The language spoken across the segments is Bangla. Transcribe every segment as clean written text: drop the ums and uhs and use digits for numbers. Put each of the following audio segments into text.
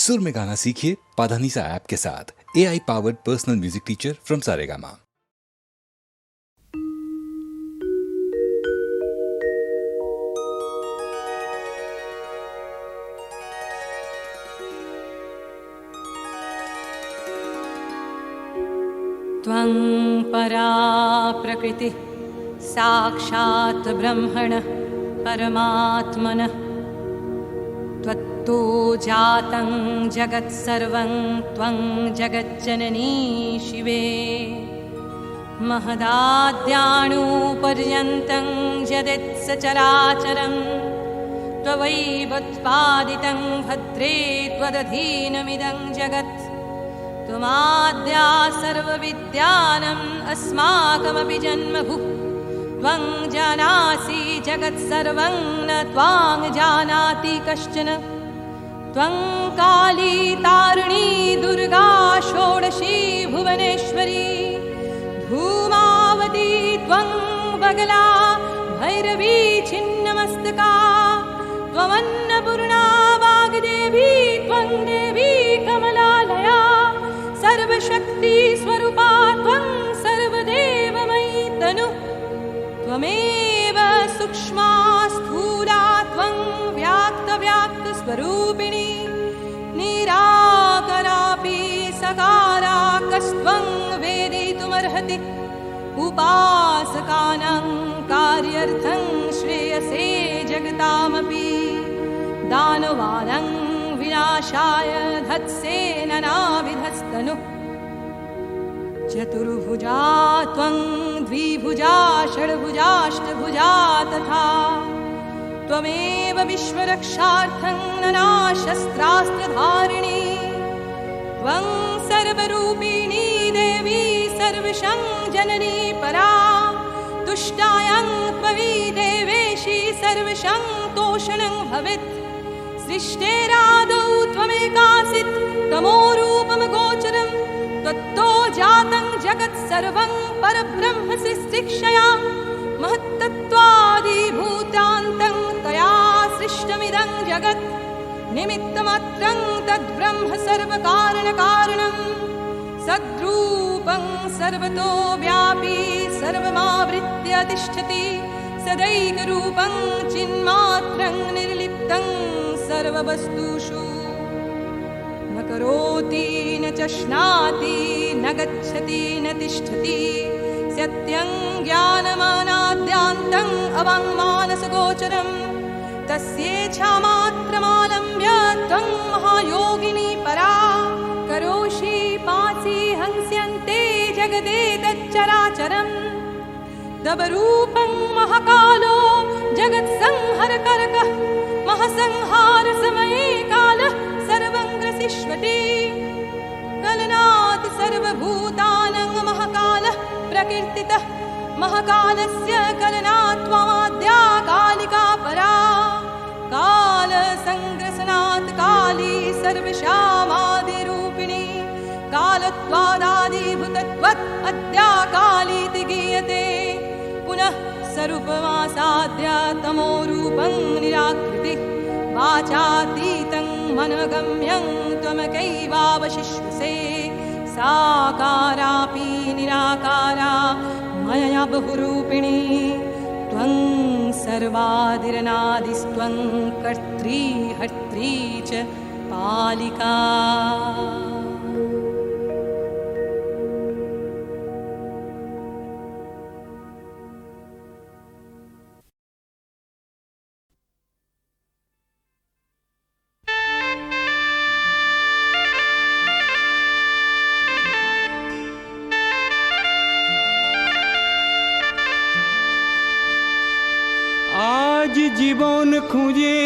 सुर में गाना सीखिए पाधानीसा ऐप के साथ। AI powered personal music teacher from Saregama. त्वं परा प्रकृतिः साक्षात् ब्रह्मणः परमात्मनः त्वत्तो जातं जगत्सर्वं त्वं जगज्जननी शिवे महदाद्याणुपर्यन्तं यदित्सचराचरं त्ववैवोत्पादितं भद्रे त्वदधीनमिदं जगत् त्वमाद्या सर्वविद्यानम् अस्माकमपि जन्मभूः त्वं जानासि जगत्सर्वं न त्वां जानाति कश्चन त्वं काली तारिणी दुर्गा षोडशी भुवनेश्वरी धूमावती त्वं बगला भैरवी छिन्नमस्तका त्वमन्नपूर्णा वाग्देवी त्वं देवी कमलालया सर्वशक्ति स्वरूपा त्वं सर्वदेवमयी तनु त्वमेव सूक्ष्मा स्थूला त्वं व्याक्तस्वरूपिणी निराकरापि सकाराकस्त्वं वेदितुमर्हति उपासकानां कार्यार्थं श्रेयसे जगतामपि दानवानां विनाशाय धत्से नानाविधस्तनु चतुर्भुजा त्वं द्विभुजा षड्भुजाष्टभुजा तथा त्वमेव विश्वरक्षार्थं नानाशस्त्रास्त्रधारिणी त्वं सर्वरूपिणी देवी सर्वशं जननी परा तुष्टायां त्वयि देवेशी सर्वशं तोषणं भवेत् सृष्टेरादौ त्वमेकासित् तमोरूपं गोचरं त्वत्तो जातं जगत्सर्वं परब्रह्मसि शिक्षया महत्तत्त्वादिभूतान्तं तया सृष्टमिदं जगत् निमित्तमात्रं तद्ब्रह्म सर्वकारणकारणं सद्रूपं सर्वतो व्यापी सर्वमावृत्य तिष्ठति सदैकरूपं चिन्मात्रं निर्लिप्तं सर्ववस्तुषु न करोति न चश्नाति न गच्छति न तिष्ठति सत्यं ज्ञानमनाद्यान्तम् अवाङ्मानसगोचरं तस्येच्छामात्रमालम्ब्य त्वं महायोगिनी परा करोषि पासि हंस्यन्ते जगदेतच्चराचरम् दबरूपं महाकालो जगत्संहरकरकः महासंहारसमये कालः सर्वं ग्रसिष्यति कलनात् सर्वभूतानां महाकालः प्रकीर्तितः महाकालस्य कलनात् त्वमाद्या कालिका परा कालसङ्ग्रसनात् काली सर्वशामादिरूपिणी कालत्वादादिभूतत्वत् अद्या कालीति गीयते पुनः स्वरूपमासाद्य तमोरूपं निराकृतिः वाचातीतं मनोगम्यं त्वमकैवावशिष्यसे साकारापि निराकारा मया बहुरूपिणी त्वं सर्वादिरनादिस्त्वं कर्त्री हर्त्री च पालिका আজ জীবন খুঁজে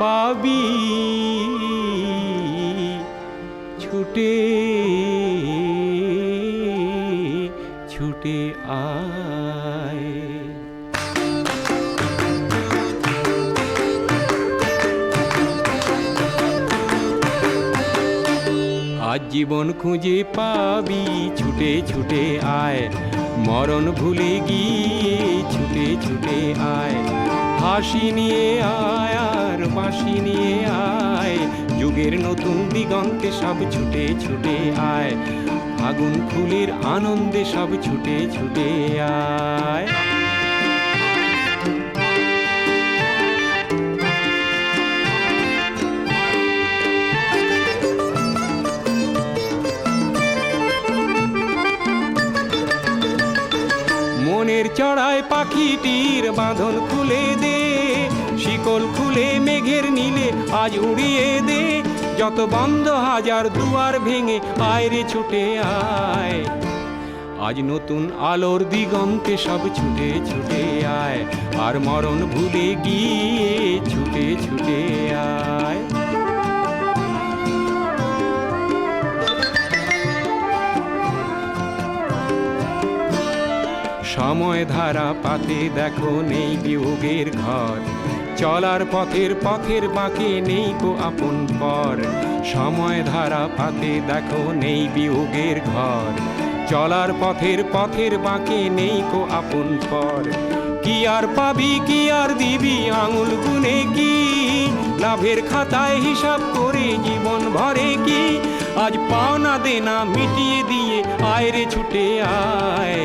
পাবি ছুটে ছুটে আয় আজ জীবন খুঁজে পাবি ছুটে ছুটে আয় মরণ ভুলে গিয়ে ছুটে ছুটে আয় হাসি নিয়ে আয় আর বাঁশি নিয়ে আয় যুগের নতুন দিগন্তে সব ছুটে ছুটে আয়, ফাগুন ফুলের আনন্দে সব ছুটে ছুটে আয়। মনের চড়ায় পাখিটির বাঁধন খুলে দে, শিকল খুলে মেঘের নীলে আজ উড়িয়ে দে, যত বন্ধ হাজার দুয়ার ভেঙে আয় রে ছুটে আয়। আজ নতুন আলোর দিগন্তে সব ছুটে ছুটে আয়, আর মরণ ভুলে গিয়ে ছুটে ছুটে আয়। সময় ধারা পাতে দেখো নেই বিয়োগের ঘর, চলার পথের পথের বাঁকে নেই কো আপন পর। সময় ধারা পাতে দেখো নেই বিয়োগের ঘর, চলার পথের পথের বাঁকে নেই কো আপন পর। কি আর পাবি কি আর দিবি আঙুল গুনে কি, লাভের খাতায় হিসাব করে জীবন ভরে কি। আজ পাওনা দেনা মিটিয়ে দিয়ে আয় রে ছুটে আয়,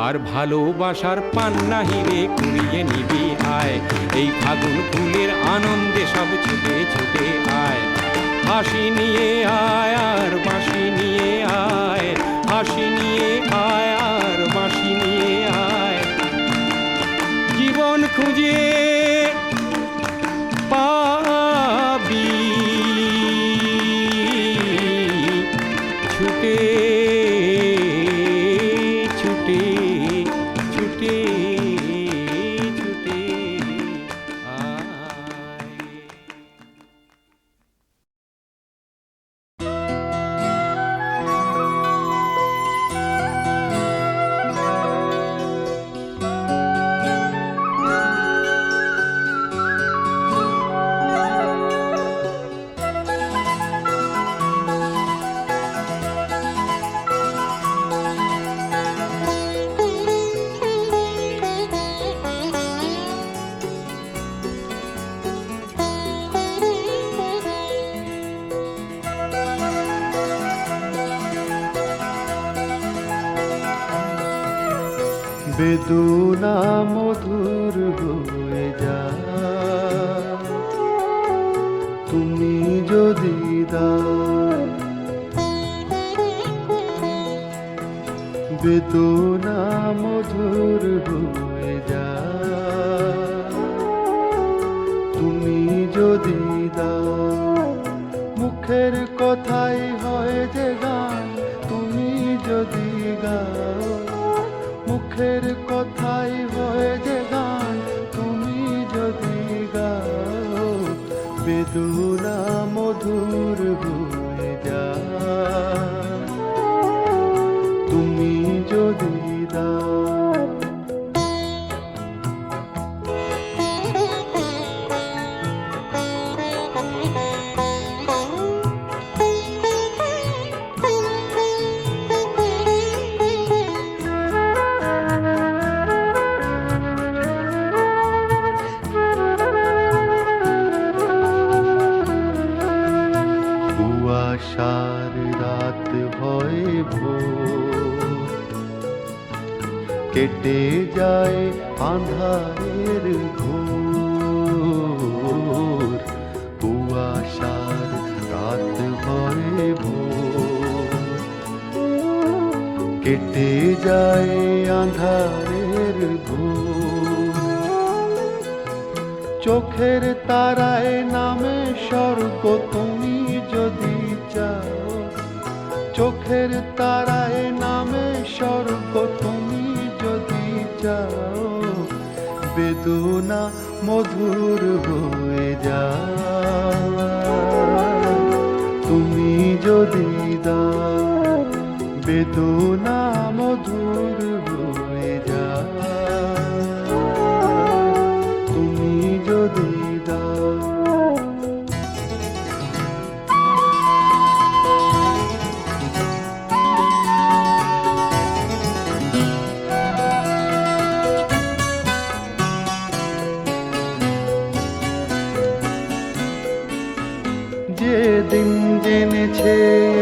আর ভালোবাসার পান্না হিরে কুড়িয়ে নিবি আয়। এই ফাগুন ফুলের আনন্দে সব ছুটে ছুটে আয়, হাসি নিয়ে আয় আর বাঁশি নিয়ে আয়, হাসি নিয়ে আয় আর বাঁশি নিয়ে আয়। জীবন খুঁজে পাবি ছুটে ছুটে ছুটে ছুটে আয়। বেদনা মধুর হয়ে যা তুমি যদি দাও, বেদনা মধুর হয়ে যা তুমি যদি দাও। মুখের কথাই হয় যে গান তুমি যদি গাও, মুখের কথাই হয় যে গান তুমি যদি গাও। বেদনা মধুর হয়ে যা তুমি যদি দাও। কুয়াশার রাত হয় ভোর, কেটে যায় আঁধারের ঘোর। কুয়াশার রাত হয় ভোর, কেটে যায় আঁধারের ঘোর। চোখের তারায় নামে স্বর্গ তুমি যদি চাও, চোখের তারায় নামে স্বর্গ তুমি যদি চাও। বেদনা মধুর হয়ে যা তুমি যদি দাও। বেদনা মধুর হয়ে যা তুমি যদি দাও। যেদিন জেনেছে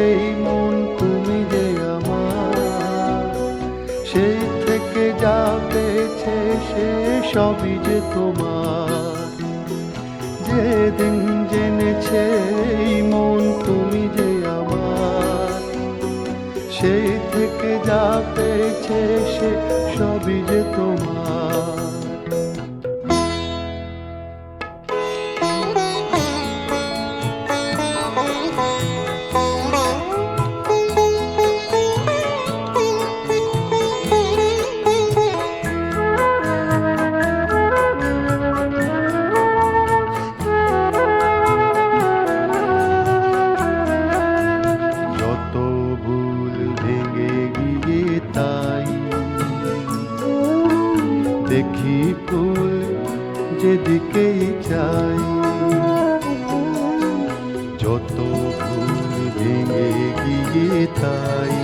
এই মন তুমি যে আমার, সেই থেকে যা পেয়েছে সে সবই যে তোমার। যেদিন জেনেছে এই মন তুমি যে আমার, সেই থেকে যা পেয়েছে সে সবই যে তোমার। যত ভুল ভেঙে গিয়ে তাই দেখি ফুল যেদিকেই চাই। যত ভুল ভেঙে গিয়ে তাই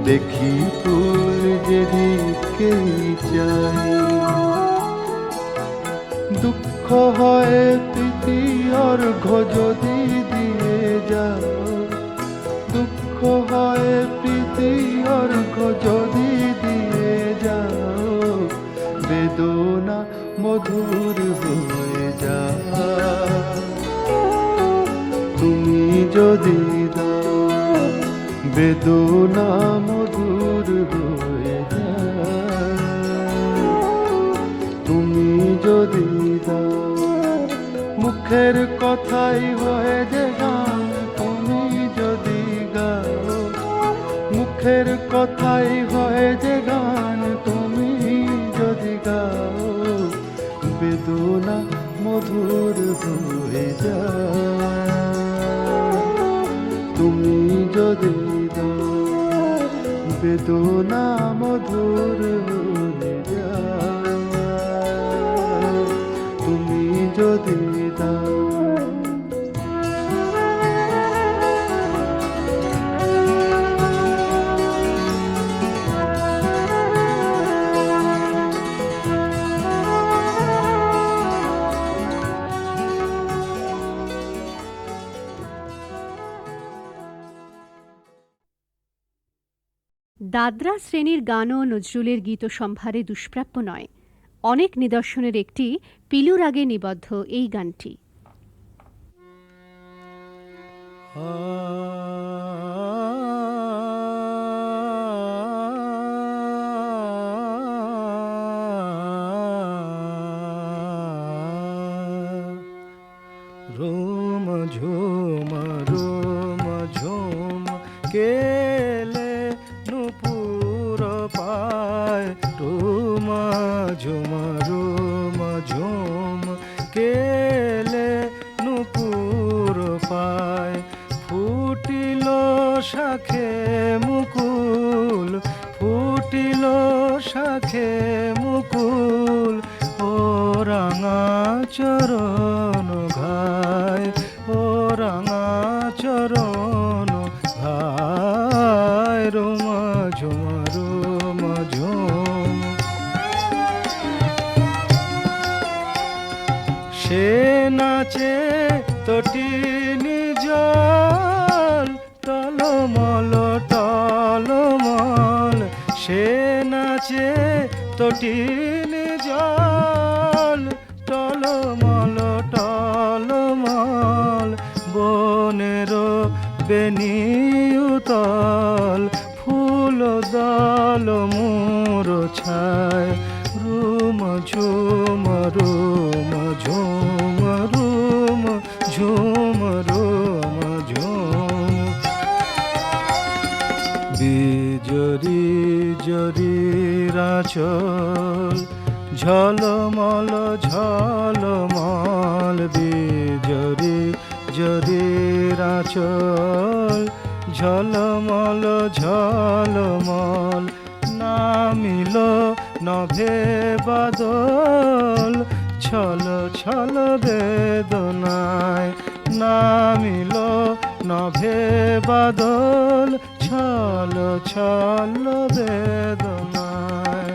দেখি ফুল যেদিকেই চাই। দুঃখ হয় প্রীতি অর্ঘ যদি দিয়ে যাও, দুঃখ হয় প্রীতি অর্ঘ যদি দিয়ে যাও, বেদনা মধুর হয়ে যাও। তুমি যদি দাও বেদনা মধুর হয়ে যাও। তুমি যদি দাও মুখের কথাই হয়ে যে গান, তুমি যদি গাও মুখের কথাই হয়ে যে গান, তুমি যদি গাও বেদনা মধুর হয়ে যাও। তুমি যদি দাও বেদনা মধুর হয়ে যাও। তুমি যদি দাও। দাদরা শ্রেণীর গানও নজরুলের গীত সম্ভারে দুষ্প্রাপ্য নয়। অনেক নিদর্শনের একটি পিলু রাগে নিবদ্ধ এই গানটি। रोम झूम केले नुपुर पाय। रोम झूम केले नुपुर पाय। फुटिल शाखे मुकुल, फुटिल शाखे मुकुल। ओ राঙা চরণ ঘায়, ও রাঙা চরণ ঘায়। রোম ঝুম সে নাচে তটিনী জল, টলমল টলমল। সে নাচে তটিনী জল, টলমল টলমল। বনের বেনিউতল, ফুল দল মোর ছায়। রুম ঝুম রুম ঝুম রুম ঝুম রুম ঝুম। বিজরি জরি রাচল, ঝলমল ঝলমল। বিজরি জরি রাচল, ঝলমল ঝলমল। নামিল নভে বাদল, ছল ছল বেদনায়। নামিল নভে বাদল, ছল ছল বেদনায়।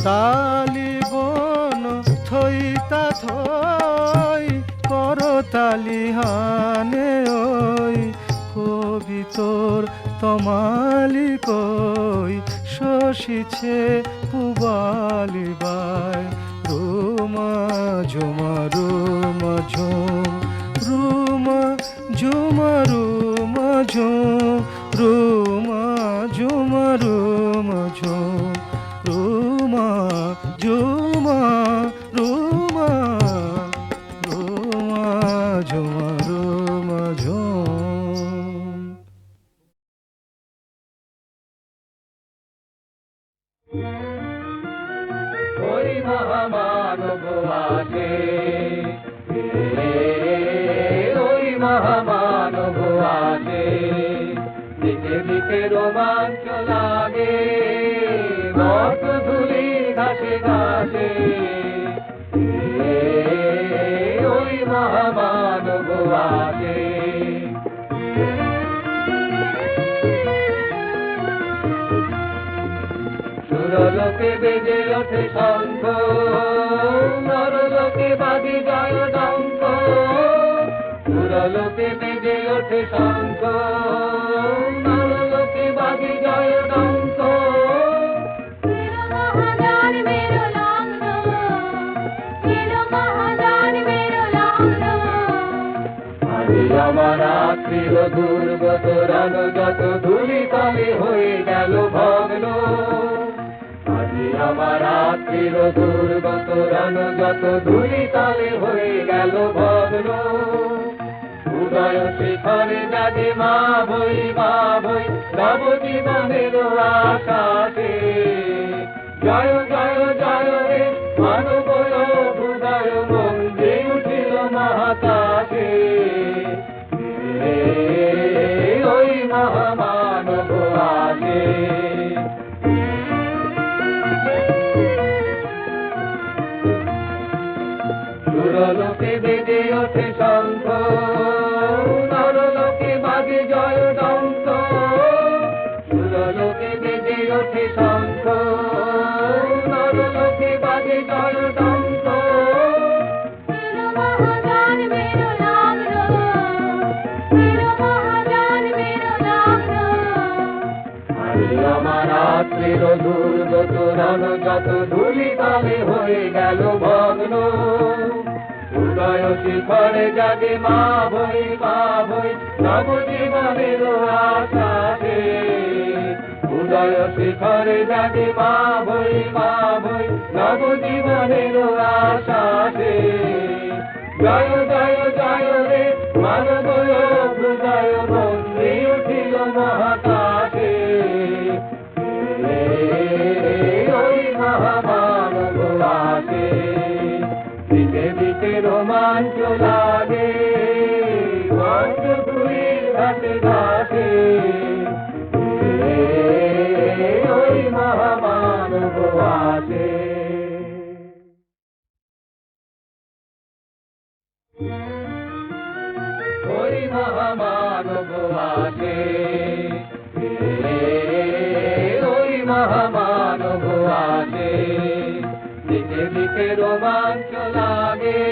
তালি বন থই তমালি কই শশিছে পুবালি বাই রোমা ঝুমা রোমা ঝুম রোমা ঝুমা রোমা ঝুম রোমা ঝুমা রোমা ঝুম রোমা ঝুমা রোমা রোমা ঝুমা রোমা ঝুম। ওই মহামানব আছে, ওই মহামানব আছে, দিকে দিকে রোমাঞ্চ লাগে, বট ধুলি ঘাসে ঘাসে, ওই মহামানব আছে। সুরলোকে বেজে ওঠে শঙ্খ, নরলোকে বাজে জয় ডঙ্ক, সুরলোকে বেজে ওঠে শঙ্খ, নরলোকে বাজে জয় ডঙ্ক। আজি আমার রাত্রির দুর্গত রান যত ধুলি তলে হয়ে গেল ভগ্ন, আজি আমার রাত্রির দুর্গত রান যত ধুলি তলে হয়ে গেল ভগ্ন। উদয় শিখরে জাগে মা ভই নব জীবনের আকাশে, জয় জয় জয় রে মানব হৃদয় মন্দিরে উঠিল মহাকাশে, ওই মহামানব আছে। সুরলোকে বেজে ওঠে শঙ্খ, নরলোকে বাজে জয় ডঙ্ক, সুরলোকে বেজে ওঠে শঙ্খ, নরলোকে বাজে জয় ডঙ্ক। আমার রাত্রির দুর্গত রান যত ধুলি তলে হয়ে গেল ভগ্ন, উদয় শিখরে জাগে মা ভই নব জীবনের আকাশে, উদয় শিখরে জাগে মা ভই নব জীবনের আকাশে, জয় জয় জয় রে মানব হৃদয় মন্দিরে উঠিল মহাকাশে, ওই মহামানব আছে। দিকে দিকে রোমাঞ্চ লাগে, বট ধুলি ঘাসে ঘাসে, ওই মহামানব আছে। ওই মহামানব আছে, ওই মহামানব আছে, দিকে দিকে রোমাঞ্চ লাগে,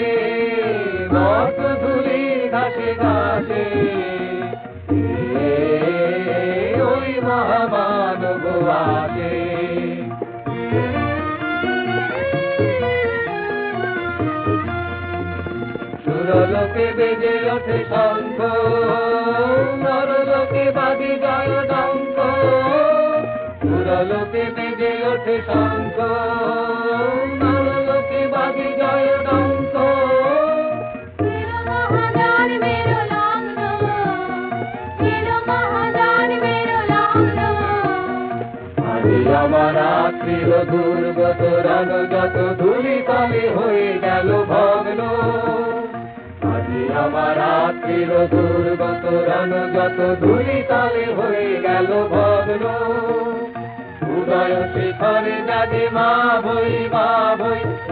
বট ধুলি ঘাসে ঘাসে, ওই মহামানব আছে। সুরলোকে বেজে ওঠে শঙ্খ, নরলোকে বাজে জয় ডঙ্ক, সুরলোকে বেজে ওঠে শঙ্খ, নরলোকে বাজে জয় ডঙ্ক। আজি আমার রাত্রির দুর্গত রান যত ধুলি তলে হয়ে গেল ভগ্ন, আজি আমার রাত্রির দুর্গত রান যত ধুলি তলে হয়ে গেল ভগ্ন। উদয় শিখরে জাগে মা ভই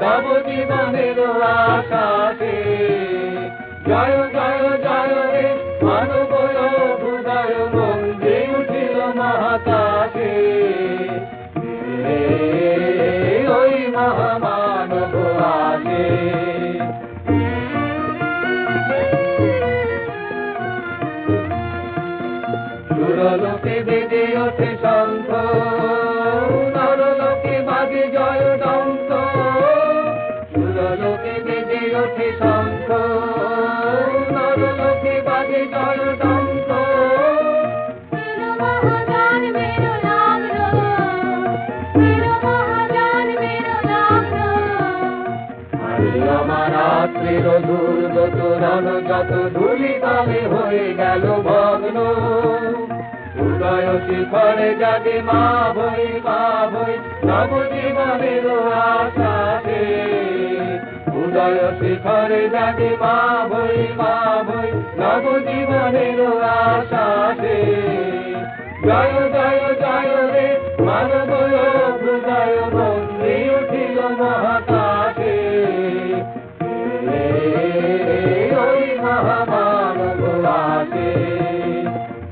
নব জীবনের আকাশে, জয় জয় জয় রে মানব হৃদয় মন্দিরে উঠিল মহাকাশে, ওই মহামানব আছে। সুরলোকে বেজে নরলোকে বাজে জয় ডঙ্ক, সুরলোকে বেজে ওঠে শঙ্খ, নরলোকে বাজে জয় ডঙ্ক। আমার রাত্রির দুর্গত রণ যত ধূলিতলে হয়ে গেল ভগ্ন, উদয় শিখরে জাগে মা ভই নবজীবনের আশাতে, উদয় শিখরে জাগে মা ভই নবজীবনের আশাতে। জয় জয় জয় রে মানব হৃদয় বন্দী উঠিল মহাকাশে, ওই মহামানব আসে,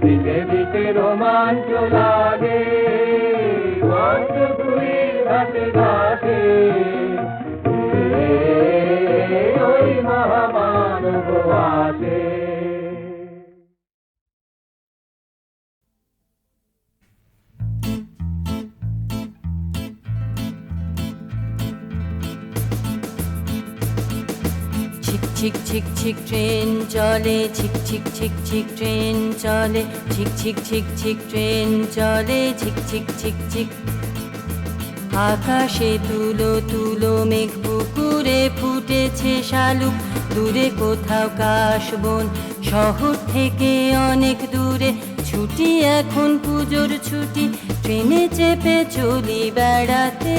দিকে দিকে রোমাঞ্চ লাগে বজ্রপুরীর ঘাটে ঘাটে, ওই মহামানব আসে। ছিক ছিক ছিক ট্রেন চলে, ছিক ছিক ছিক ছিক ট্রেন চলে, ছিক ছিক ছিক ছিক ট্রেন চলে, ছিক ছিক ছিক ছিক। আকাশে তুলো তুলো মেঘ, পুকুরে ফুটেছে শালুক, দূরে কোথাও কাশবন, শহর থেকে অনেক দূরে। ছুটি এখন পুজোর ছুটি, ট্রেনে চেপে চলি বেড়াতে।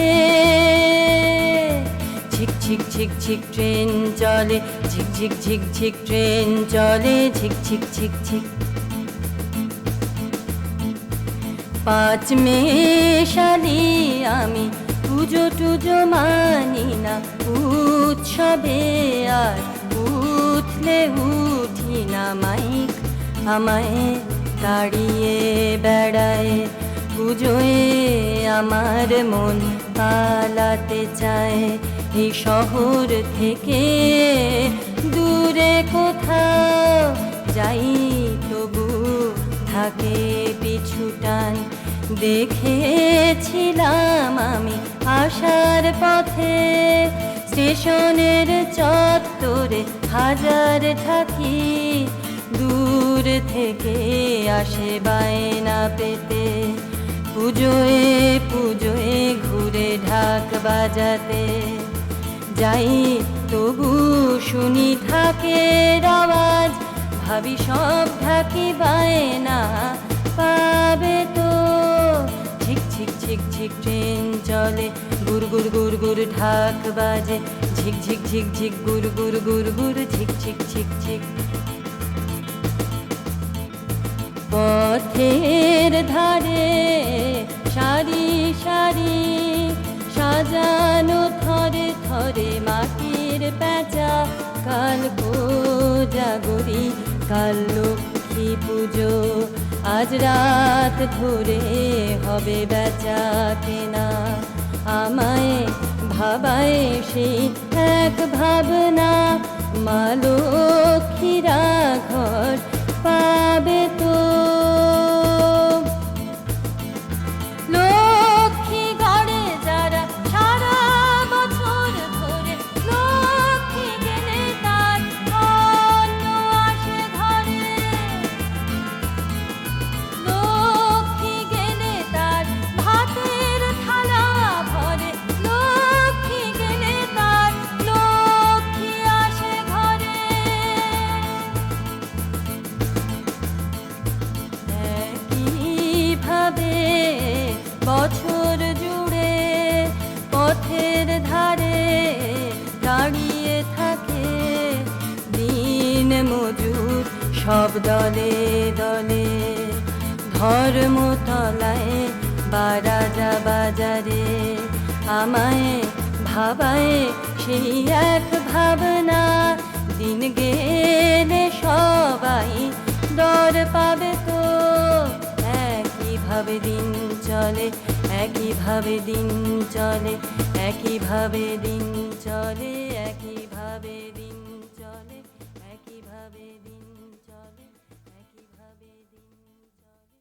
ছিক ছিক ছিক ছিক ট্রেন চলে, ছিক ছিক ছিক ছিক ট্রেন চলে, ছিক ছিক ছিক ছিক। 5 মে শালি আমি পুজো টুজো মানি না, উৎসবে আর উঠলে উঠি না মাইক, আমায় তাড়িয়ে বেড়ায় পুজোয় আমার মন পালাতে চায়। এই শহর থেকে দূরে কোথাও যাই, তবু থাকে পিছু টান। দেখেছিলাম আমি আসার পথে স্টেশনের চত্বরে হাজার ঢাকি, দূর থেকে আসে বায়না পেতে, পুজোয় পুজোয় ঘুরে ঢাক বাজাতে যাই, তবু শুনি ঢাকের আওয়াজ, ভাবি সব ঢাকি বায়না পাবে তো। ছিক ছিক ছিক ছিক ট্রেন চলে, গুর গুর গুর গুর ঢাক বাজে, ঝিক ঝিক ঝিক ঝিক গুর গুর গুর গুর, ছিক ছিক ছিক ছিক। পথের ধারে সারি সারি সাজানো থরে থরে মাটির পেঁচা, কাল কোজাগরি কাল লক্ষ্মী পুজো, আজ রাত ধরে হবে বেচা কেনা। আমায় ভাবায় সেই এক ভাবনা, মা লক্ষ্মীরা ঘর পাবে তো। লক্ষ্মী গড়ে যারা সারা বছর ধরে, লক্ষ্মী গেলে তার অন্ন আসে ঘরে, লক্ষ্মী গেলে তার ভাতের থালা ভরে, লক্ষ্মী গেলে তার লক্ষ্মী আসে ঘরে। একইভাবে বছর জুড়ে পথের ধারে দাঁড়িয়ে থাকে দিন মজুর সব দলে দলে, ধর্মতলায় বা রাজা বাজারে। আমায় ভাবায় সেই এক ভাবনা, দিন গেলে সবাই দর পাবে তো। একইভাবে দিন চলে, একইভাবে দিন চলে, একইভাবে দিন চলে, একইভাবে দিন চলে, একইভাবে দিন চলে, একইভাবে দিন চলে।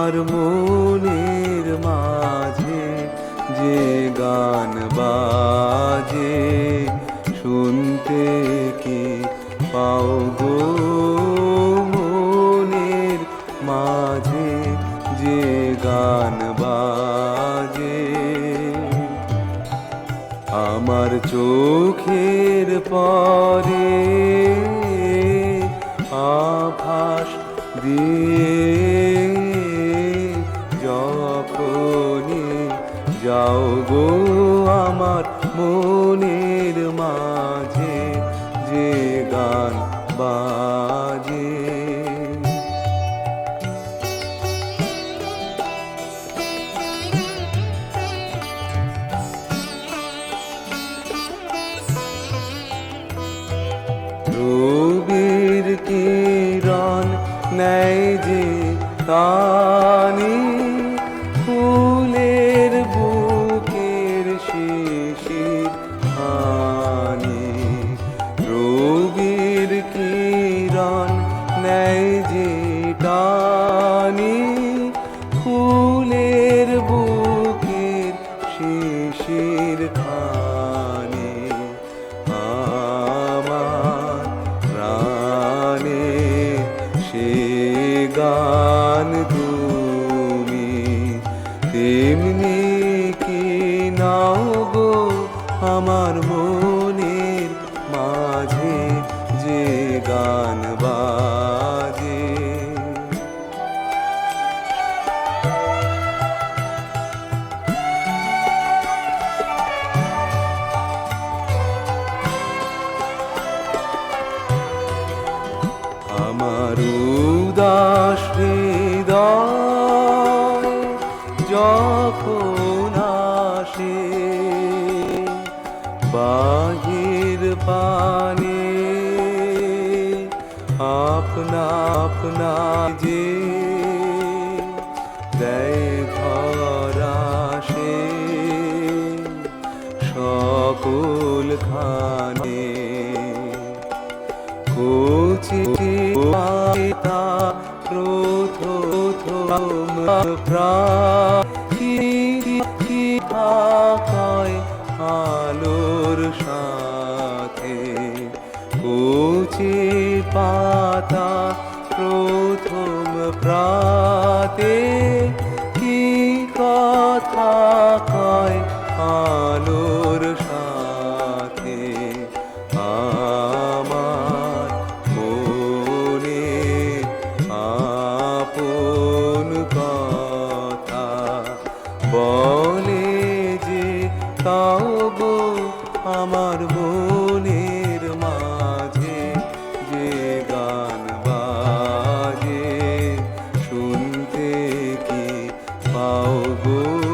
আমার মনের মাঝে যে গান বাজে শুনতে কি পাও গো মনের মাঝে যে গান বাজে আমার চোখের পরে আভাস দিয়ে যখনই যাও গো আমার মনের মাঝে যে গান বাজে রবির কিরণ নেয় যে টানি ফুলের বুকের শিশির হানি রবির কিরণ নেয় যে টানি ফুলের বুকের শিশির খানি আমার প্রাণে সে গান তুমি তেমনি কি নাও গো আমার মনের মাঝে যে গান বাজে আমার উদাস হৃদয় যখন আসে বাহির পানে আপনা আপনা যে দেয় ধরা সে সকল খানে কচি পাতা প্রথম প্রায় আলোর সাথে কচি পাতা প্রথম প্রাতে কি কথা কয় আলোর সাথে আমার মনে আপন কথা বলে যে তাও গো আমার মনের মাঝে যে গান বাজে শুনতে কি পাও গো